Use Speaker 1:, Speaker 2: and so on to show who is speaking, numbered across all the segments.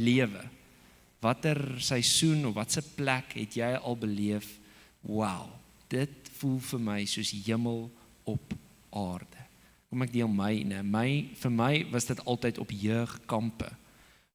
Speaker 1: lewe? Watter seisoen of watse plek het jy al beleef? Wow, dit voel vir my soos hemel op aarde. Kom ek deel vir my was dit altyd op jeugkampe,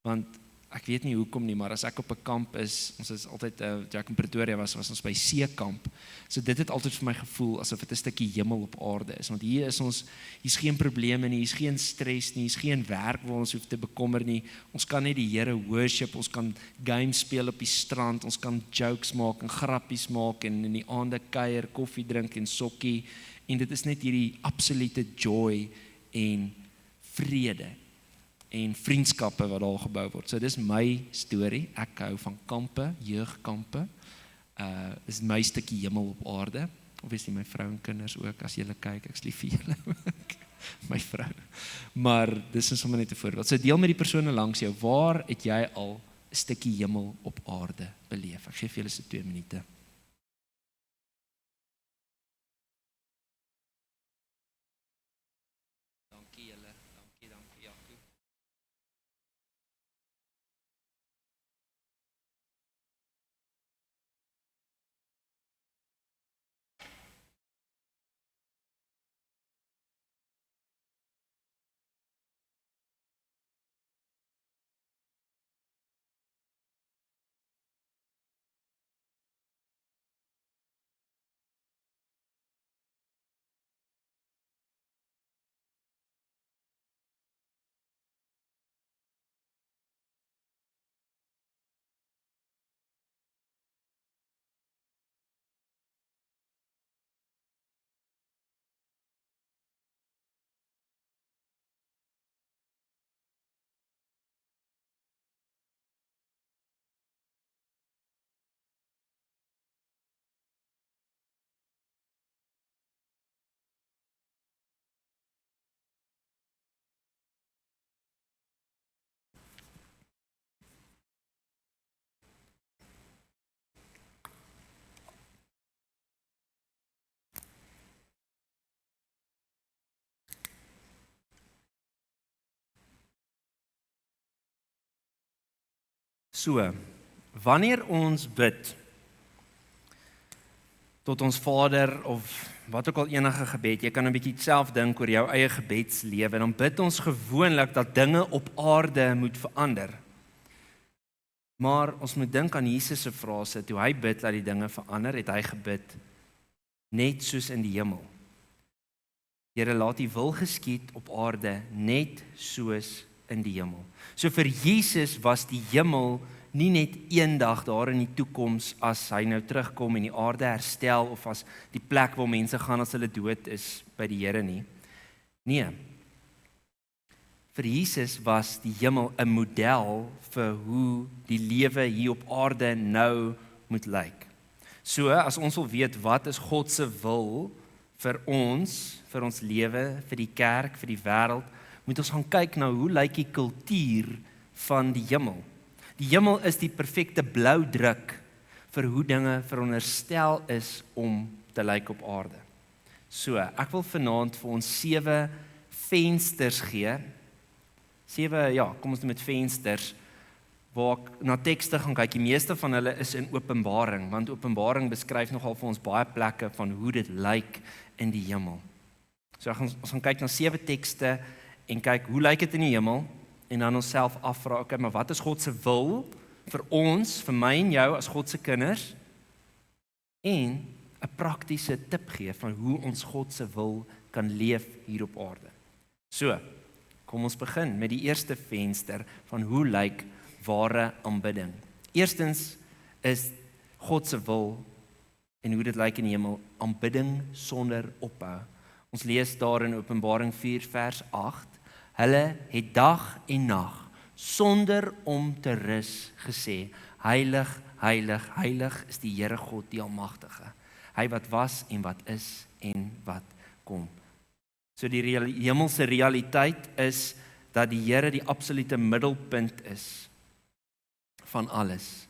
Speaker 1: want ek weet nie hoekom nie, maar as ek op 'n kamp is, ons is altyd, toe ek in Pretoria was ons by Seekamp, so dit het altyd vir my gevoel, asof dit 'n stukkie hemel op aarde is, want hier is ons, hier's geen probleme nie, hier's geen stres nie, hier's geen werk waar ons hoef te bekommer nie, ons kan net die Here worship, ons kan games speel op die strand, ons kan jokes maak en grappies maak, en in die aande kuier, koffie drink en sokkie, en dit is net hierdie absolute joy en vrede en vriendskappe wat daar gebou word. So dis my storie, ek hou van kampe, jeugkampe, is my stukkie hemel op aarde, obviously my vrou en kinders ook, as julle kyk, ek's lief vir julle ook, my vrou, maar dis is sommer net 'n voorbeeld. So deel met die persone langs jou, waar het jy al 'n stukkie hemel op aarde beleef? Ek gee vir julle so 2 minute. So, wanneer ons bid tot ons Vader of wat ook al enige gebed, jy kan 'n bietjie self dink oor jou eie gebedslewe, dan bid ons gewoonlik dat dinge op aarde moet verander. Maar ons moet dink aan Jesus se frase, toe hy bid dat die dinge verander, het hy gebid net soos in die hemel. Here, laat die wil geskied op aarde net soos in die hemel. So vir Jesus was die hemel nie net eendag daar in die toekoms as hy nou terugkom en die aarde herstel of as die plek waar mense gaan as hulle dood is by die Here nie. Nee. Vir Jesus was die hemel 'n model vir hoe die lewe hier op aarde nou moet lyk. So as ons wil weet wat is God se wil vir ons lewe, vir die kerk, vir die wêreld, moet ons gaan kyk na hoe lyk die kultuur van die hemel. Die hemel is die perfekte blou druk vir hoe dinge veronderstel is om te lyk op aarde. So, ek wil vanaand vir ons 7 vensters gee. 7, kom ons doen met vensters, waar ek na tekste gaan kyk. Die meeste van hulle is in Openbaring, want Openbaring beskryf nogal vir ons baie plekke van hoe dit lyk in die hemel. So, ons gaan kyk na 7 tekste en kyk hoe lyk dit in die hemel, en dan onsself afvra, okay, maar wat is God se wil vir ons, vir my en jou as God se kinders, en 'n praktiese tip gee van hoe ons God se wil kan leef hier op aarde. So, kom ons begin met die eerste venster van hoe lyk ware aanbidding. Eerstens is God se wil en hoe dit lyk in die hemel, aanbidding sonder ophou. Ons lees daar in Openbaring 4 vers 8, hulle het dag en nag sonder om te rus gesê, heilig, heilig, heilig is die Here God die Almagtige. Hy wat was en wat is en wat kom. So die hemelse realiteit is dat die Here die absolute middelpunt is van alles.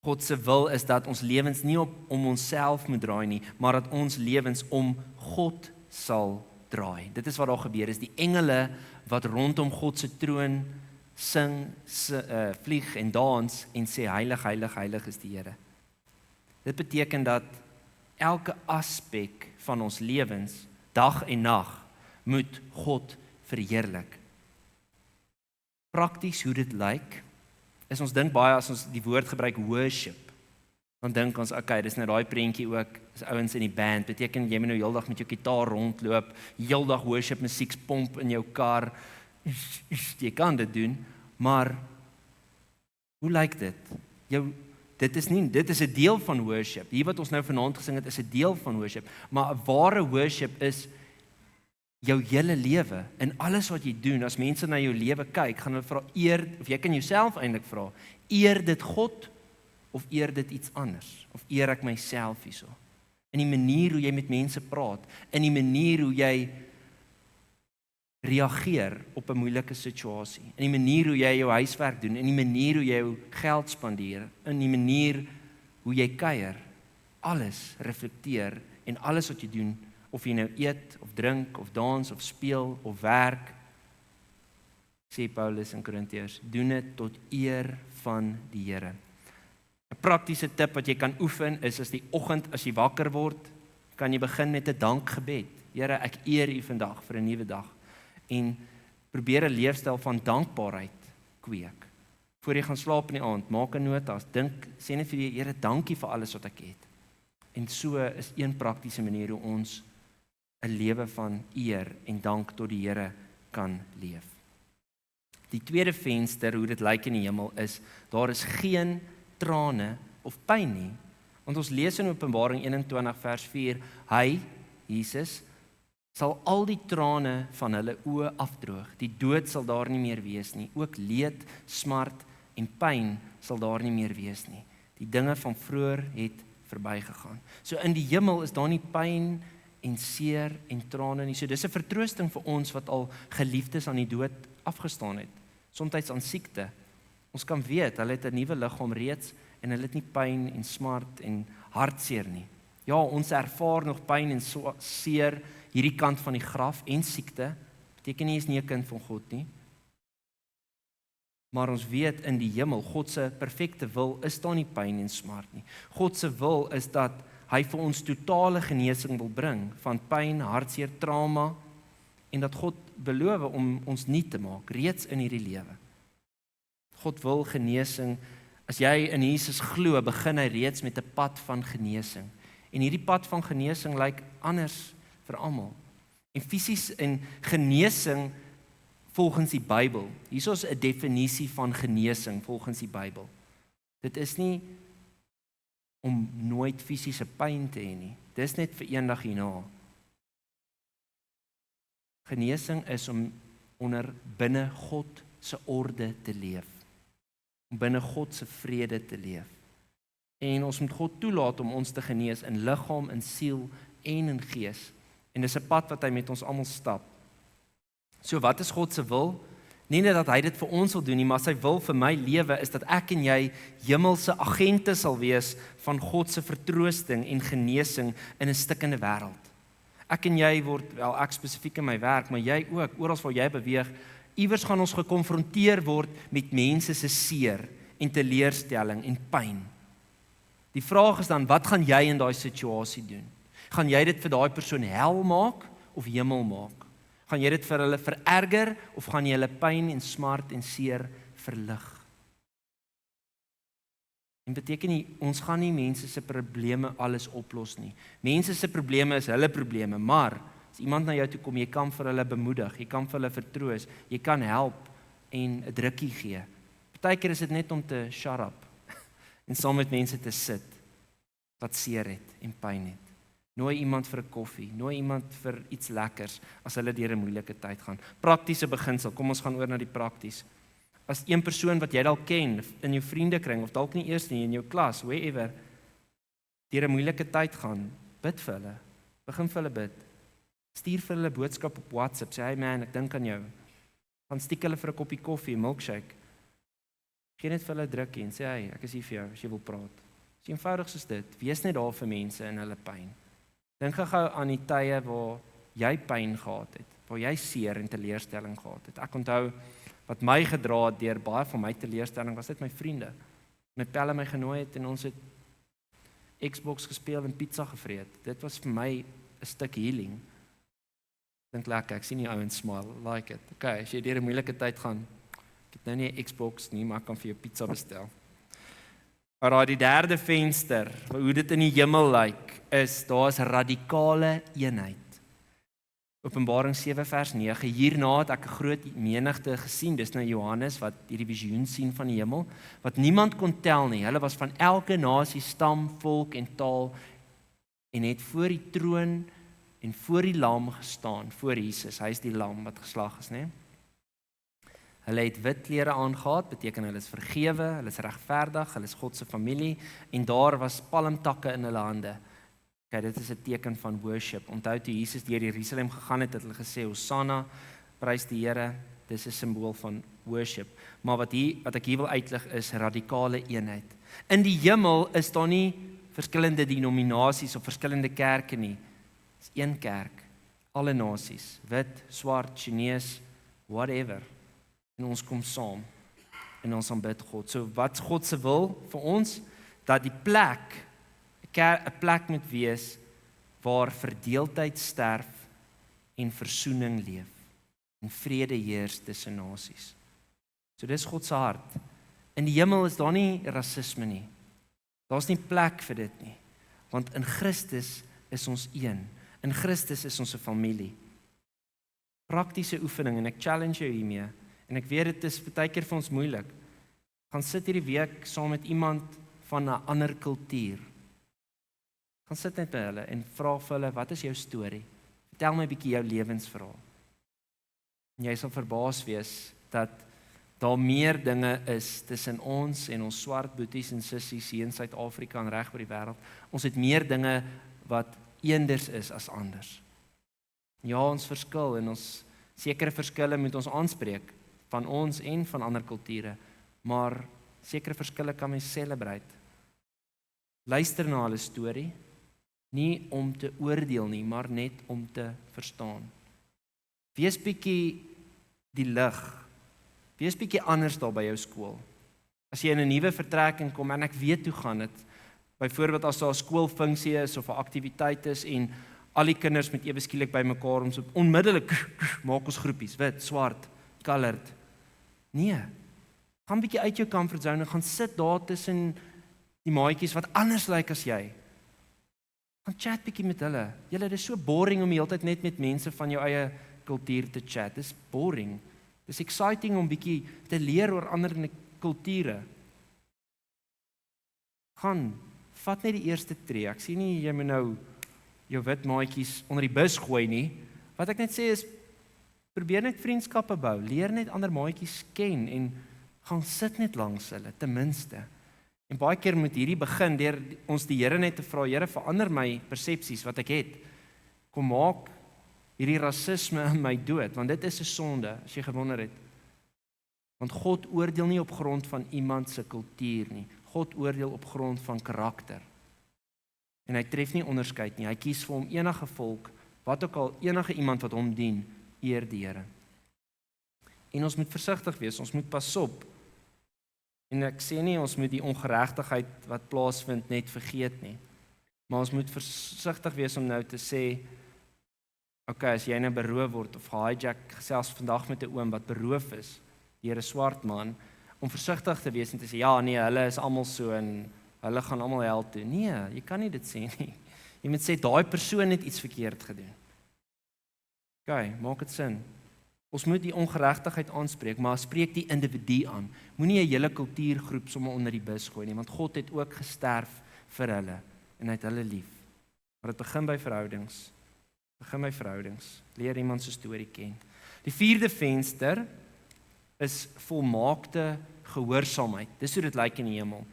Speaker 1: God se wil is dat ons lewens nie om onsself moet draai nie, maar dat ons lewens om God sal draai. Dit is wat daar gebeur is. Die engele wat rondom God se troon sing, vlieg en dans en sê heilig, heilig, heilig is die Here. Dit beteken dat elke aspek van ons lewens, dag en nag, moet God verheerlik. Prakties hoe dit lyk, is ons dink baie as ons die woord gebruik worship, dan dink ons, okay, dis nou daai prentjie ook, is ouens in die band, beteken jy moet nou heeldag met jou gitaar rondloop, heeldag worship musiek pomp in jou kar, jy kan dit doen, maar hoe lyk dit? Dit is 'n deel van worship. Hier wat ons nou vanaand gesing het, is 'n deel van worship, maar 'n ware worship is jou hele lewe, en alles wat jy doen, as mense na jou lewe kyk, gaan hulle vra, of jy kan jouself eintlik vra, eer dit God, of eer dit iets anders, of eer ek myself hierso? In die manier hoe jy met mense praat, in die manier hoe jy reageer op 'n moeilike situasie, in die manier hoe jy jou huiswerk doen, in die manier hoe jy jou geld spandeer, in die manier hoe jy kuier, alles reflekteer, en alles wat jy doen, of jy nou eet, of drink, of dans, of speel, of werk, sê Paulus in Korintiërs, doen dit tot eer van die Here. 'n Praktiese tip wat jy kan oefen is as die oggend as jy wakker word, kan jy begin met 'n dankgebed. Here, ek eer U vandag vir 'n nuwe dag. En probeer 'n leefstyl van dankbaarheid kweek. Voor jy gaan slaap in die aand, maak 'n notas, dink, sê net vir die Here, dankie vir alles wat ek het. En so is een praktiese manier hoe ons 'n lewe van eer en dank tot die Here kan leef. Die tweede venster, hoe dit lyk in die hemel, is, daar is geen trane of pyn nie. Want ons lees in Openbaring 21 vers 4, hy, Jesus, sal al die trane van hulle oë afdroog. Die dood sal daar nie meer wees nie. Ook leed, smart en pyn sal daar nie meer wees nie. Die dinge van vroeër het verbygegaan. So in die hemel is daar nie pyn en seer en trane nie. So dis 'n vertroosting vir ons wat al geliefdes aan die dood afgestaan het. Soms aan siekte. Ons kan weet, hulle het 'n nuwe liggaam reeds en hulle het nie pyn en smart en hartseer nie. Ja, ons ervaar nog pyn en seer hierdie kant van die graf en siekte. Beteken nie is nie 'n kind van God nie. Maar ons weet in die hemel, God se perfekte wil is daar nie pyn en smart nie. God se wil is dat hy vir ons totale genesing wil bring van pyn, hartseer, trauma, en dat God beloof om ons nuut te maak reeds in hierdie lewe. God wil genesing. As jy in Jesus glo, begin hy reeds met 'n pad van genesing. En hierdie pad van genesing lyk anders vir almal. En fisies en genesing volgens die Bybel. Hier is 'n definisie van genesing volgens die Bybel. Dit is nie om nooit fisiese pyn te hê nie. Dis net vir eendag hierna. Genesing is om binne God se orde te leef. Om binne God se vrede te leef. En ons moet God toelaat om ons te genees in liggaam, in siel en in gees. En dis 'n pad wat hy met ons almal stap. So wat is God se wil? Nie net dat hy dit vir ons wil doen nie, maar sy wil vir my lewe is dat ek en jy hemelse agente sal wees van God se vertroosting en genesing in 'n stikkende wêreld. Ek en jy word, wel ek spesifiek in my werk, maar jy ook, oral waar jy beweeg, iewers gaan ons gekonfronteer word met mense se seer en teleurstelling en pyn. Die vraag is dan, wat gaan jy in daai situasie doen? Gaan jy dit vir daai persoon hel maak of hemel maak? Gaan jy dit vir hulle vererger of gaan jy hulle pyn en smart en seer verlig? En beteken nie, ons gaan nie mense se probleme alles oplos nie. Mense se probleme is hulle probleme, maar as iemand na jou toe kom, jy kan vir hulle bemoedig, jy kan vir hulle vertroos, jy kan help en 'n drukkie gee. Partykeer is dit net om te shut up en saam met mense te sit wat seer het en pyn het. Nooi iemand vir 'n koffie, nooi iemand vir iets lekkers as hulle deur 'n moeilike tyd gaan. Praktiese beginsel, kom ons gaan oor na die prakties. As een persoon wat jy dalk ken in jou vriendekring of dalk nie eers nie in jou klas, wherever, deur 'n moeilike tyd gaan, bid vir hulle. Begin vir hulle bid. Stuur vir hulle boodskap op WhatsApp, sê hey man, ek dink aan jou. Gaan stiek hulle vir 'n koppie koffie, milkshake. Gee net vir hulle 'n drukkie en sê hey, ek is hier vir jou as jy wil praat. Dis eenvoudig soos dit. Wees net daar vir mense in hulle pyn. Dink gou aan die tye waar jy pyn gehad het, waar jy seer en teleurstelling gehad het. Ek onthou wat my gedra het deur baie van my teleurstelling, was dit my vriende. My pelle my genooi het en ons het Xbox gespeel en pizza gevreet. Dit was vir my 'n stuk healing. Dink lekker, ek sien die ouens smile, like it. Okay, as jy deur 'n moeilike tyd gaan, ek het nou nie 'n Xbox nie, maar ek kan vir jou pizza bestel. Maar die derde venster, hoe dit in die hemel lyk, is daar's radikale eenheid. Openbaring 7 vers 9, hierna het ek 'n groot menigte gesien, dis nou Johannes wat hierdie visioen sien van die hemel, wat niemand kon tel nie. Hulle was van elke nasie, stam, volk en taal en het voor die troon en voor die lam gestaan, voor Jesus. Hy is die lam wat geslag is, né? Hulle het wit klere aangetree, beteken hulle is vergewe, hulle is regverdig, hulle is God se familie en daar was palmtakke in hulle hande. Okay, dit is 'n teken van worship. Onthou toe Jesus deur Jerusalem gegaan het, het hulle gesê Hosanna, prys die Here. Dis 'n simbool van worship. Maar wat ek hier wil uitlig is radikale eenheid. In die hemel is daar nie verskillende denominasies of verskillende kerke nie. Dis een kerk, alle nasies, wit, swart, Chinees, whatever. En ons kom saam en ons aanbid God. So wat God se wil vir ons, dat die plek 'n plek moet wees waar verdeeldheid sterf en versoening leef en vrede heers tussen nasies. So dis God se hart. In die hemel is daar nie rasisme nie. Daar's nie plek vir dit nie. Want in Christus is ons een. In Christus is ons 'n familie. Praktiese oefening en ek challenge jou hiermee. En ek weet dit is baie keer vir ons moeilik. Gaan sit hierdie week saam met iemand van 'n ander kultuur. Gaan sit net by hulle en vra vir hulle, wat is jou storie? Vertel my 'n bietjie jou lewensverhaal. En jy sal verbaas wees dat daar meer dinge is tussen ons en ons swart boeties en sissies hier in Suid-Afrika en reg oor die wêreld. Ons het meer dinge wat eenders is as anders. Ja, ons verskil en ons sekere verskille moet ons aanspreek van ons en van ander kulture, maar sekere verskille kan mens celebrate. Luister na hulle storie, nie om te oordeel nie, maar net om te verstaan. Wees bietjie die lig. Wees bietjie anders daar by jou skool. As jy in 'n nuwe vertrekking kom en ek weet hoe gaan dit. Byvoorbeeld as daar 'n skoolfunksie is of 'n aktiwiteit is en al die kinders met ewe skielik bymekaar om so onmiddellik maak ons groepies, wit, swart, colored. Nee. Gaan bietjie uit jou comfort zone en gaan sit daar tussen die maatjies wat anders lyk as jy. Gaan chat bietjie met hulle. Julle, dis so boring om die hele tyd net met mense van jou eie kultuur te chat. Dis boring. Dis exciting om bietjie te leer oor ander kulture. Gaan, vat net die eerste tree. Ek sien nie jy moet nou jou wit maatjies onder die bus gooi nie. Wat ek net sê is, probeer net vriendskappe bou. Leer net ander maatjies ken en gaan sit net langs hulle, ten minste. En baie keer moet hierdie begin deur ons die Here net te vra, Here, verander my persepsies wat ek het. Kom maak hierdie rasisme in my dood, want dit is 'n sonde, as jy gewonder het. Want God oordeel nie op grond van iemand se kultuur nie. God oordeel op grond van karakter. En hy tref nie onderskeid nie. Hy kies vir hom enige volk, wat ook al, enige iemand wat hom dien, eer die Here. En ons moet versigtig wees, ons moet pas op. En ek sê nie ons moet die ongeregtigheid wat plaasvind net vergeet nie. Maar ons moet versigtig wees om nou te sê, okay, as jy nou beroof word of hijack, selfs vandag met 'n oom wat beroof is deur 'n swart man, om versigtig te wees en te sê, ja nee, hulle is almal so en hulle gaan almal hel toe. Nee, jy kan nie dit sê nie. Jy moet sê, daai persoon het iets verkeerd gedoen. Okay, maak dit sin. Ons moet die ongeregtigheid aanspreek, maar spreek die individu aan. Moenie 'n hele kultuurgroep sommer onder die bus gooi nie, want God het ook gesterf vir hulle en hy het hulle lief. Maar dit begin by verhoudings. Leer iemand se storie ken. Die vierde venster is volmaakte gehoorsaamheid. Dis hoe dit lyk in die hemel.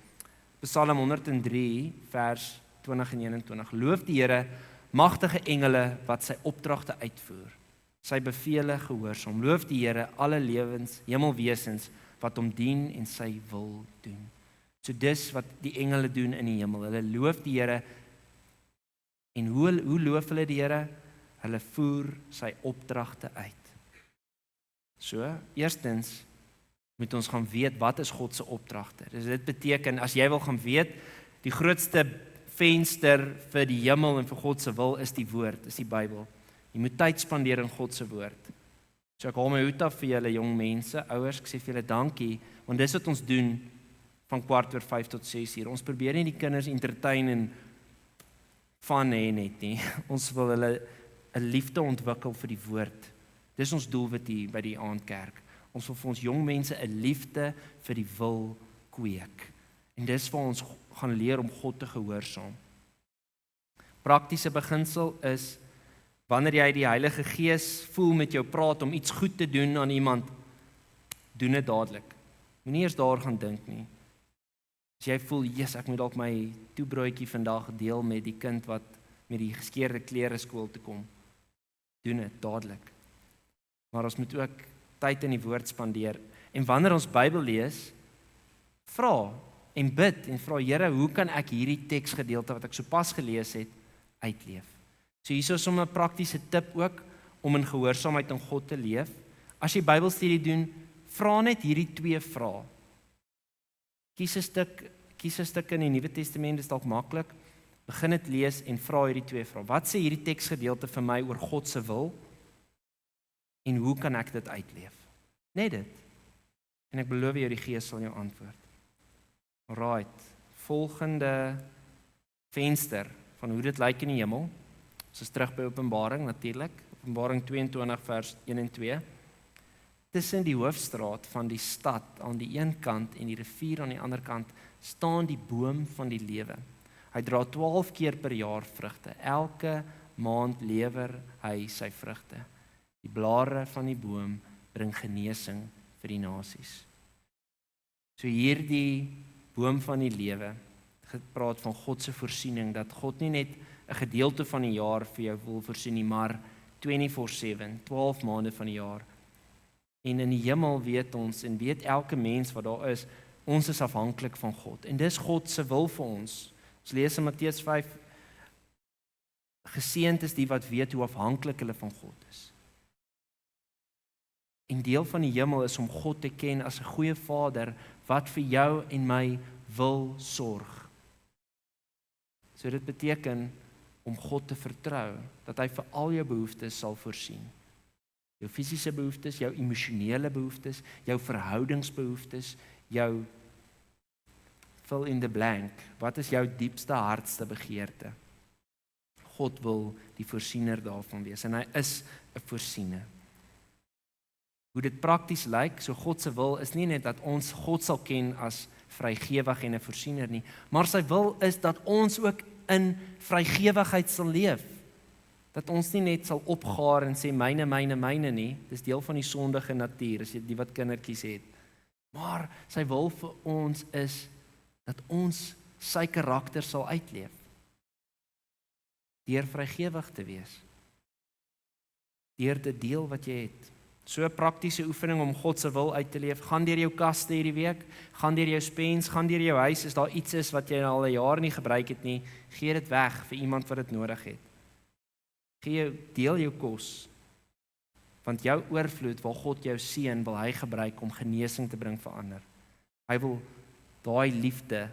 Speaker 1: Psalm 103 vers 20 en 21. Loof die Here, magtige engele wat sy opdragte uitvoer. Sy bevele gehoorsaam. Loof die Here, alle hemelwesens wat hom dien en sy wil doen. So dis wat die engele doen in die hemel. Hulle loof die Here. En hoe loof hulle die Here? Hulle voer sy opdragte uit. So, eerstens, moet ons gaan weet wat is God se opdragte. Dus dit beteken, as jy wil gaan weet, die grootste venster vir die hemel en vir God se wil is die woord, is die Bybel. Jy moet tyd spandeer in God se woord. So ek haal my hoed af vir julle jong mense, ouers, ek sê vir julle dankie, want dis wat ons doen van 4:45 tot 6:00. Ons probeer nie die kinders entertain en van hê net nie. Ons wil hulle 'n liefde ontwikkel vir die woord. Dis ons doelwit hier by die aandkerk. Ons wil vir ons jong mense 'n liefde vir die wil kweek. En dis waar ons gaan leer om God te gehoorsaam. Praktiese beginsel is, wanneer jy die Heilige Gees voel met jou praat om iets goed te doen aan iemand, doen dit dadelik. Moenie eers daar gaan dink nie. As jy voel, yes, ek moet dalk my toebroodjie vandag deel met die kind wat met die geskeurde klere skool toe kom, doen dit dadelik. Maar ons moet ook tyd in die woord spandeer. En wanneer ons Bybel lees, vra en bid en vra, Here, hoe kan ek hierdie teksgedeelte wat ek sopas gelees het, uitleef? So hier is 'n praktiese tip ook, om in gehoorsaamheid aan God te leef. As jy Bybelstudie doen, vra net hierdie 2 vrae. Kies 'n stuk in die Nuwe Testament, is dalk maklik. Begin dit lees en vra hierdie 2 vrae. Wat sê hierdie teksgedeelte vir my oor God se wil? En hoe kan ek dit uitleef? Net dit. En ek beloof jou, die Gees sal jou antwoord. Alright, volgende venster van hoe dit lyk in die hemel. Ons is terug by Openbaring natuurlik. Openbaring 22 vers 1 en 2. Tussen die hoofstraat van die stad aan die een kant en die rivier aan die ander kant staan die boom van die lewe. Hy dra 12 keer per jaar vrugte. Elke maand lewer hy sy vrugte. Die blare van die boom bring genesing vir die nasies. So hierdie boom van die lewe gepraat van God se voorsiening, dat God nie net 'n gedeelte van die jaar vir jou wil voorsien nie, maar 24/7, 12 maande van die jaar. En in die hemel weet ons en weet elke mens wat daar is, ons is afhanklik van God. En dis God se wil vir ons. Ons lees in Matteus 5, geseënd is die wat weet hoe afhanklik hulle van God is. En deel van die hemel is om God te ken as 'n goeie Vader wat vir jou en my wil sorg. So dit beteken om God te vertrou, dat hy vir al jou behoeftes sal voorsien. Jou fisiese behoeftes, jou emosionele behoeftes, jou verhoudingsbehoeftes, jou fill in the blank. Wat is jou diepste, hardste begeerte? God wil die voorsiener daarvan wees en hy is 'n voorsiener. Hoe dit prakties lyk, so God se wil is nie net dat ons God sal ken as vrygewig en 'n voorsiener nie, maar sy wil is dat ons ook in vrygewigheid sal leef. Dat ons nie net sal opgaar en sê myne, myne, myne nie. Dis deel van die sondige natuur, as jy die wat kindertjies het. Maar sy wil vir ons is dat ons sy karakter sal uitleef. Deur vrygewig te wees. Deur te deel wat jy het. So 'n praktiese oefening om God se wil uit te leef. Gaan deur jou kaste hierdie week, gaan deur jou spens, gaan deur jou huis. As daar iets is wat jy al 'n jaar nie gebruik het nie, gee dit weg vir iemand wat dit nodig het. Deel jou kos. Want jou oorvloed waar God jou seën, wil hy gebruik om genesing te bring vir ander. Hy wil daai liefde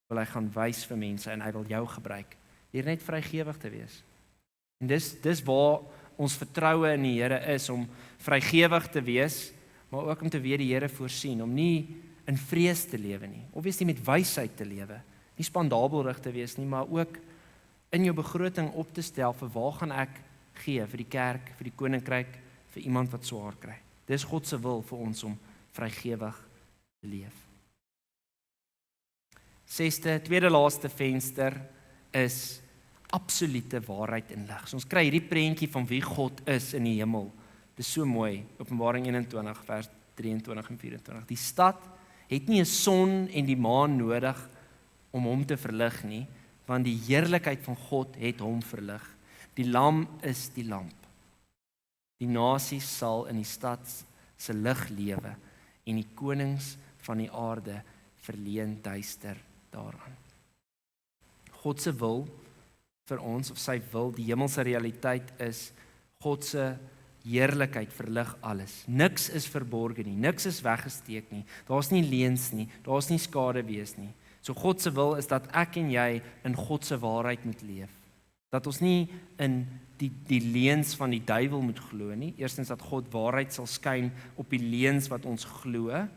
Speaker 1: wil hy gaan wys vir mense en hy wil jou gebruik. Deur net vrygewig te wees. En dis waar ons vertroue in die Here is, om vrygewig te wees, maar ook om te weet die Here voorsien, om nie in vrees te lewe nie, obviously met wysheid te lewe, nie spandabelrig te wees nie, maar ook in jou begroting op te stel vir waar gaan ek gee, vir die kerk, vir die koninkryk, vir iemand wat swaar kry. Dis God se wil vir ons om vrygewig te leef. 6de, tweede laaste venster is absolute waarheid en lig. So ons kry hierdie prentjie van wie God is in die hemel. Dit is so mooi, Openbaring 21 vers 23 en 24. Die stad het nie 'n son en die maan nodig om hom te verlig nie, want die heerlikheid van God het hom verlig. Die lam is die lamp. Die nasies sal in die stad se lig lewe en die konings van die aarde verleen duister daaraan. God se wil vir ons, of sy wil, die hemelse realiteit is God se heerlikheid verlig alles. Niks is verborge nie, niks is weggesteek nie. Daar's nie leuns nie, daar's nie skaduwees nie. So God se wil is dat ek en jy in God se waarheid moet leef. Dat ons nie in die leuns van die duiwel moet glo nie. Eerstens dat God waarheid sal skyn op die leuns wat ons glo.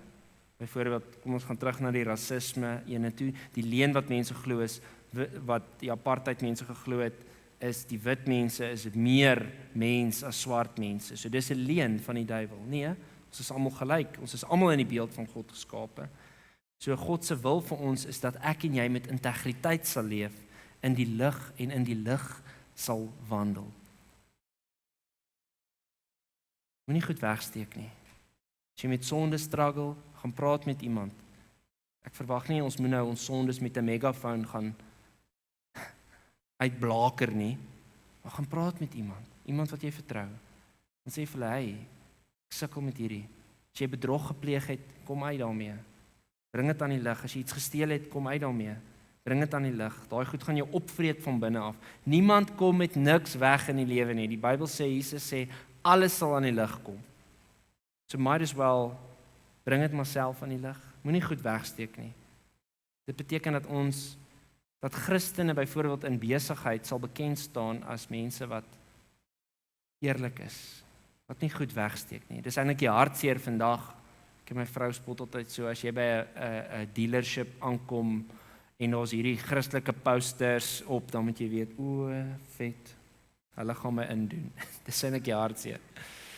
Speaker 1: Byvoorbeeld, kom ons gaan terug na die rasisme ene toe. Die leuen wat mense glo is, wat die apartheid mense geglo het, is die wit mense is meer mens as swart mense. So dis 'n leuen van die duiwel. Nee, ons is almal gelyk. Ons is almal in die beeld van God geskape. So God se wil vir ons is dat ek en jy met integriteit sal leef in die lig en in die lig sal wandel. Moenie goed wegsteek nie. As jy met sonde struggle, gaan praat met iemand. Ek verwag nie ons moet nou ons sondes met 'n megafoon gaan uitblaker nie, maar gaan praat met iemand wat jy vertrou. En sê vir hulle, hey, ek sukkel met hierdie. As jy bedrog gepleeg het, kom uit daarmee. Bring dit aan die lig. As jy iets gesteel het, kom uit daarmee. Bring dit aan die lig. Daai goed gaan jou opvreet van binne af. Niemand kom met niks weg in die lewe nie. Die Bybel sê, Jesus sê, alles sal aan die lig kom. So might as well, bring dit maar self aan die lig. Moenie goed wegsteek nie. Dit beteken dat Christene byvoorbeeld in besigheid sal bekend staan as mense wat eerlik is, wat nie goed wegsteek nie. Dis eintlik die hartseer vandag. Ek en my vrou spot altyd so, as jy by 'n dealership aankom en daar's hierdie Christelike posters op, dan moet jy weet, o, vet, hulle gaan my indoen. Dis eintlik die hartseer.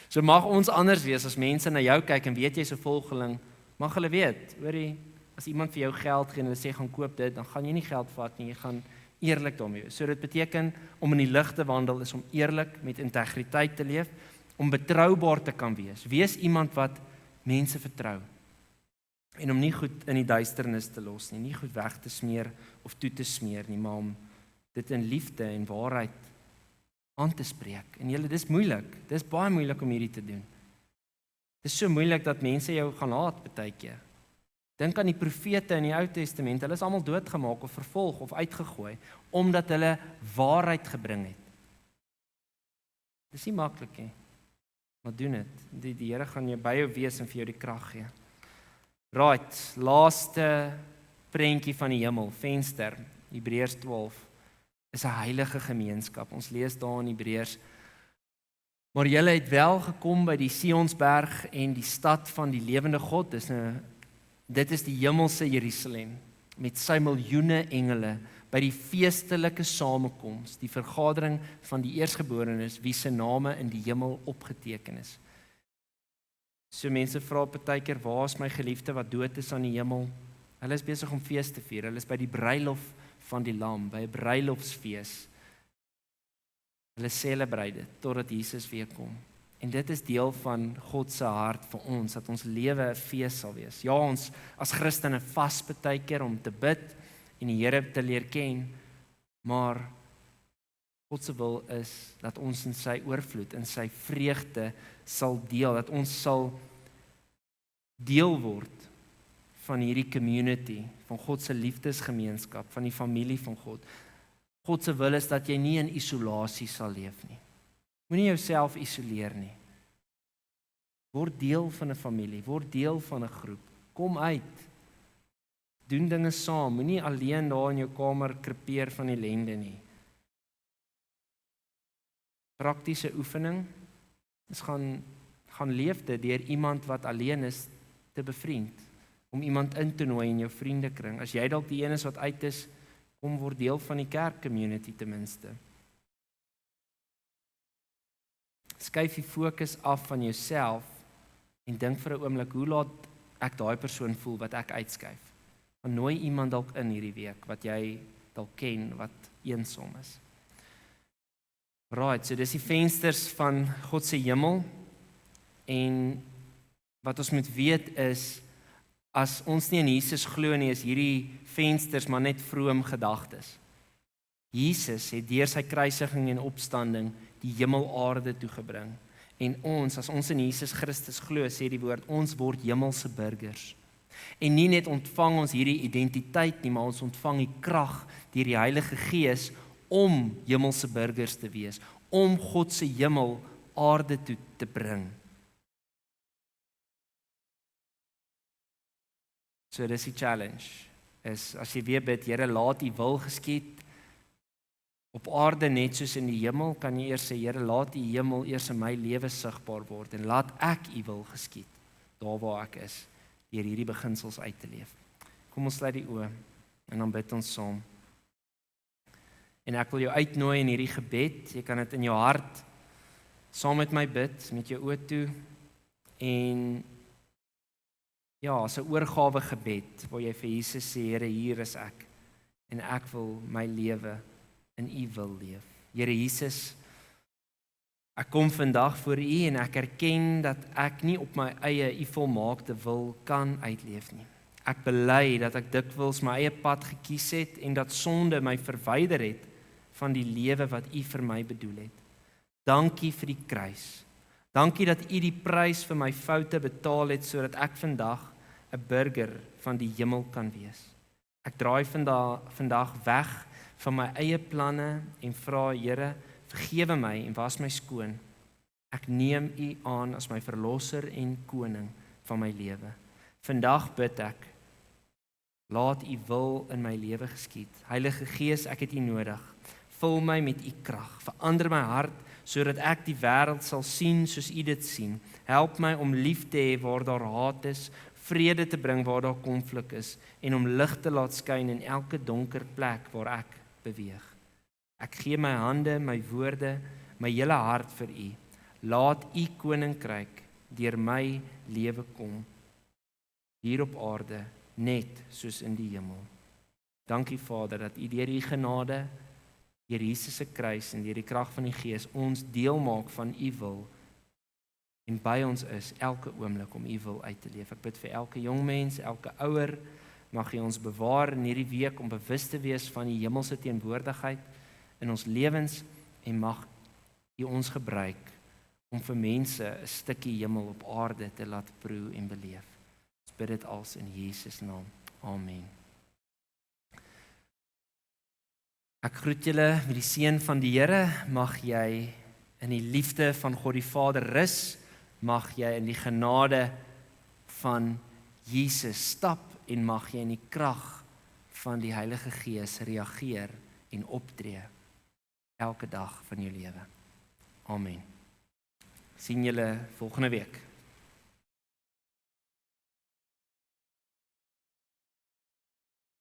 Speaker 1: So mag ons anders wees as mense na jou kyk en weet jy's 'n volgeling, mag hulle weet, hoorie, as iemand vir jou geld gee en hulle sê gaan koop dit, dan gaan jy nie geld vat nie, jy gaan eerlik daarmee wees. So dit beteken om in die lig te wandel is om eerlik met integriteit te leef, om betroubaar te kan wees. Wees iemand wat mense vertrou. En om nie goed in die duisternis te los nie, nie goed weg te smeer of toe te smeer nie, maar om dit in liefde en waarheid aan te spreek. En julle, dis moeilik. Dis baie moeilik om hierdie te doen. Dis so moeilik dat mense jou gaan haat baie keer. Dink aan die profete in die Ou Testament, hulle is almal doodgemaak of vervolg of uitgegooi, omdat hulle waarheid gebring het. Dis nie maklik nie, maar doen dit. Die Here gaan jou by jou wees en vir jou die krag gee. Right, laaste prentjie van die hemel, venster, Hebreërs 12, is 'n heilige gemeenskap. Ons lees daar in Hebreërs, maar julle het wel gekom by die Sionsberg en die stad van die lewende God, dit is die hemelse Jerusalem, met sy miljoene engele, by die feestelike samekoms, die vergadering van die eerstgeborenes, wie se name in die hemel opgeteken is. So mense vra partykeer, waar is my geliefde wat dood is aan die hemel? Hulle is besig om fees te vier, hulle is by die bruilof van die lam, by 'n bruilofsfees. Hulle celebrate dit, totdat Jesus weer kom. En dit is deel van God se hart vir ons, dat ons lewe 'n fees sal wees. Ja, ons as Christene vas partykeer om te bid en die Here te leer ken, maar God se wil is dat ons in sy oorvloed, in sy vreugde sal deel, dat ons sal deel word van hierdie community, van God se liefdesgemeenskap, van die familie van God. God se wil is dat jy nie in isolasie sal leef nie. Moenie jouself isoleer nie. Word deel van 'n familie, word deel van 'n groep. Kom uit. Doen dinge saam. Moenie alleen daar in jou kamer krepeer van ellende nie. Praktiese oefening is gaan leef dit deur iemand wat alleen is te bevriend, om iemand in te nooi in jou vriendekring. As jy dalk die een is wat uit is, kom word deel van die kerk community ten minste. Skuif die fokus af van jouself en dink vir 'n oomblik, hoe laat ek daai persoon voel wat ek uitskuif? Dan nooi iemand dalk in hierdie week wat jy dalk ken wat eensaam is. Right, so dis die vensters van God se hemel, en wat ons moet weet is, as ons nie in Jesus glo nie, is hierdie vensters maar net vroom gedagtes. Jesus het deur sy kruisiging en opstanding die hemelaarde toegebring. En ons, as ons in Jesus Christus glo, sê die woord, ons word hemelse burgers. En nie net ontvang ons hierdie identiteit nie, maar ons ontvang die krag deur die Heilige Gees om hemelse burgers te wees, om God se hemel aarde toe te bring. So dis die challenge, is as jy weer bid, Here, laat U wil geskied, op aarde net soos in die hemel, kan jy eers sê, Here, laat die hemel eers in my lewe sigbaar word, en laat ek U wil geskied, daar waar ek is, deur hierdie beginsels uit te leef. Kom ons sluit die oë, en dan bid ons saam. En ek wil jou uitnooi in hierdie gebed, jy kan dit in jou hart, saam met my bid, met jou oë toe, en ja, as 'n oorgawe gebed, waar jy vir Jesus sê, Here, hier is ek, en ek wil my lewe in U wil leef. Here Jesus, ek kom vandag voor U en ek erken dat ek nie op my eie U volmaakte wil kan uitleef nie. Ek bely dat ek dikwels my eie pad gekies het en dat sonde my verwyder het van die lewe wat U vir my bedoel het. Dankie vir die kruis. Dankie dat U die prys vir my foute betaal het sodat ek vandag 'n burger van die hemel kan wees. Ek draai vandag weg van my eie planne en vra, Here, vergewe my en was my skoon. Ek neem U aan as my verlosser en koning van my lewe. Vandag bid ek, laat U wil in my lewe geskied. Heilige Gees, ek het U nodig. Vul my met U krag. Verander my hart sodat ek die wêreld sal sien soos U dit sien. Help my om lief te hê waar daar haat is, vrede te bring waar daar konflik is en om lig te laat skyn in elke donker plek waar ek beweeg. Ek gee my hande, my woorde, my hele hart vir U. Laat U koninkryk deur my lewe kom, hier op aarde, net soos in die hemel. Dankie Vader, dat U deur U genade, deur Jesus se kruis en deur die krag van die Gees ons deel maak van U wil en by ons is elke oomblik om U wil uit te leef. Ek bid vir elke jong mens, elke ouer, mag U ons bewaar in hierdie week om bewus te wees van die hemelse teenwoordigheid in ons lewens en mag U ons gebruik om vir mense 'n stukkie hemel op aarde te laat proe en beleef. Ons bid dit als in Jesus naam. Amen. Ek groet julle met die seën van die Here. Mag jy in die liefde van God die Vader rus. Mag jy in die genade van Jesus stap en mag jy in die krag van die Heilige Gees reageer en optree elke dag van jou lewe. Amen. Sien julle volgende week.